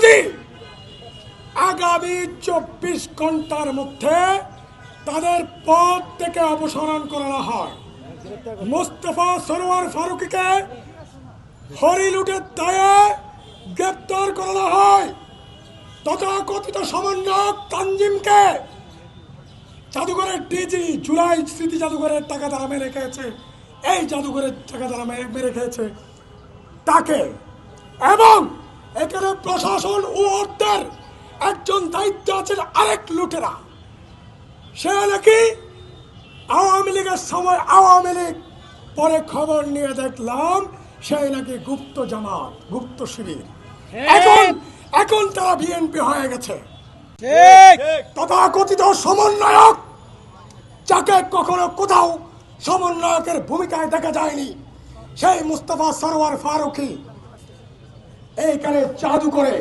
যদি আগামী 24 ঘন্টার মধ্যে তাদের পদ থেকে অপসারণ করা হয়, মোস্তফা সরোয়ার ফারুকীকে হরিলুটের দায়ে গ্রেপ্তার করানো হয়, তথাকথিত সমন্বয়ক তানজিমকে জাদুঘরের ডিজি জুলাই স্মৃতি জাদুঘরের টাকা দ্বারা মেরে খেয়েছে, এই জাদুঘরের টাকা দ্বারা মেরে খেয়েছে তাকে, এবং এখানে প্রশাসন ও অর্থের একজন দায়িত্ব আছেন আরেক লুটেরা, সে নাকি আওয়ামী লীগের সময় আওয়ামী লীগ, পরে খবর নিয়ে দেখলাম সে নাকি গুপ্ত জামাত, গুপ্ত শিবির, এখন তারা বিএনপি হয়ে গেছে। তথাকথিত সমন্বয়ক, যাকে কখনো কোথাও সমন্বয়কের ভূমিকায় দেখা যায়নি, সেই মুস্তফা সরোয়ার ফারুকী এইখানে জাদু করে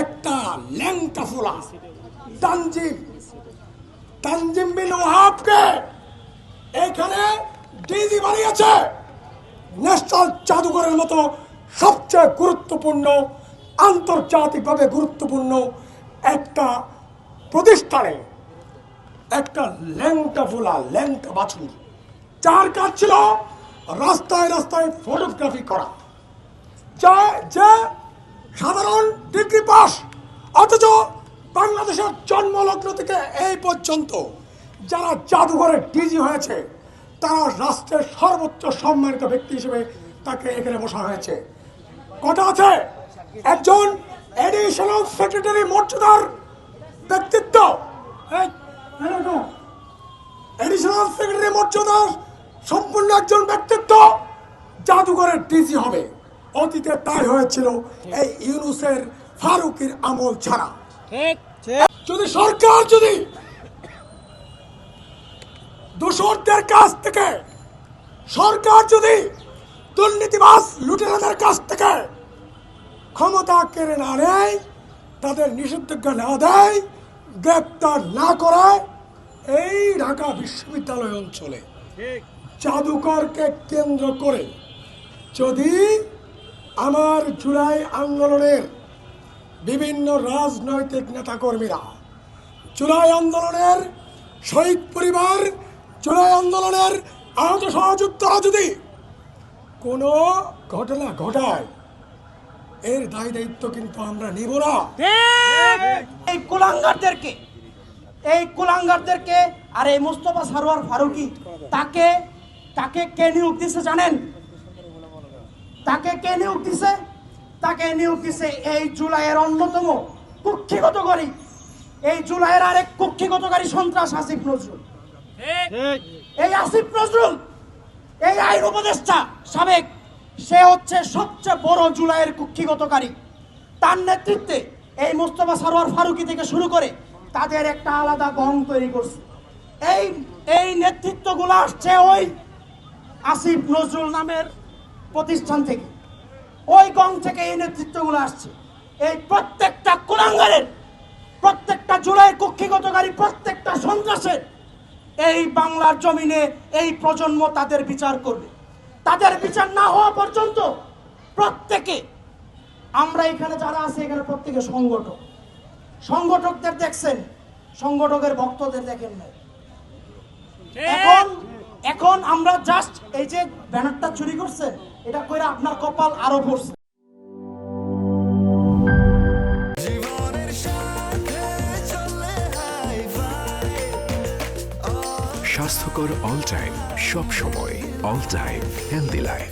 একটা ল্যাংটা ফোলা তানজিম বিন ওয়াহাবকে এইখানে ডিজি বানিয়েছে। ন্যাশনাল জাদুঘরের মতো সবচেয়ে গুরুত্বপূর্ণ, আন্তর্জাতিকভাবে গুরুত্বপূর্ণ একটা প্রতিষ্ঠানে একটা ল্যাংটা ফোলা ল্যাংটা বাছুর, যার কাজ ছিল রাস্তায় রাস্তায় ফটোগ্রাফি করা, যে সাধারণ ডিগ্রি পাস, অথচ বাংলাদেশের জন্মলগ্ন থেকে এই পর্যন্ত যারা জাদুঘরের ডিজি হয়েছে তারা রাষ্ট্রের সর্বোচ্চ সম্মানিত ব্যক্তি হিসেবে তাকে এখানে বসা হয়েছে। কথা আছে, একজন এডিশনাল সেক্রেটারি মর্যাদার ব্যক্তিত্ব, এডিশনাল সেক্রেটারি মর্যাদার সম্পূর্ণ একজন ব্যক্তিত্ব জাদুঘরের ডিজি হবে। অতীতে তাই হয়েছিল এই ইউনুসের ফারুকীর আমল ছাড়া। যদি সরকার যদি দোষরদের কাছ থেকে, সরকার যদি দুর্নীতিবাজ লুটেরাদের কাছ থেকে ক্ষমতা কেড়ে না নেয়, তাদের নিষেধাজ্ঞা না দেয়, গ্রেপ্তার না করে, এই ঢাকা বিশ্ববিদ্যালয় অঞ্চলে জাদুঘরকে কেন্দ্র করে যদি আমার জুলাই আন্দোলনের বিভিন্ন রাজনৈতিক নেতাকর্মীরা, জুলাই আন্দোলনের শহীদ পরিবার, জুলাই আন্দোলনের আহত সহযোদ্ধারা যদি কোনো ঘটনা ঘটায়, এর দায় দায়িত্ব কিন্তু আমরা নিব না। এই কুলাঙ্গারদেরকে আর এই মোস্তফা সরোয়ার ফারুকী, তাকে কে নিয়োগ দিছে জানেন? তাকে কে নিয়োগ দিছে? তাকে নিয়োগ দিছে এই জুলাইয়ের অন্যতম কুক্ষিগতকারী, এই জুলাইয়ের আরেক কুক্ষিগতকারী সন্ত্রাস আসিফ নজরুল। এই আসিফ নজরুল, এই আইন উপদেষ্টা সাবেক, সে হচ্ছে সবচেয়ে বড় জুলাইয়ের কুক্ষিগতকারী। তার নেতৃত্বে এই মোস্তফা সরোয়ার ফারুকী থেকে শুরু করে তাদের একটা আলাদা গং তৈরি করছে। এই নেতৃত্বগুলো আসছে ওই আসিফ নজরুল নামের প্রতিষ্ঠান থেকে, ওই গং থেকে এই নেতৃত্বগুলো আসছে। এই প্রত্যেকটা কুলাঙ্গারের, প্রত্যেকটা জুলাইয়ের কুক্ষিগতকারী, প্রত্যেকটা সন্ত্রাসের এই বাংলার জমিনে এই প্রজন্ম তাদের বিচার করবে। তাদের বিচার না হওয়া পর্যন্ত প্রত্যেকে, আমরা এখানে যারা আছি এখানে প্রত্যেকে সংগঠকদের দেখছেন, সংগঠকের ভক্তদের দেখেন না। এখন আমরা জাস্ট এই যে ব্যানারটা চুরি করছেন, এটা কইরা আপনার কপাল আরো পড়ছে। স্বাস্থ্যকর অল টাইম, সব সময় অল টাইম হেলদি লাইফ।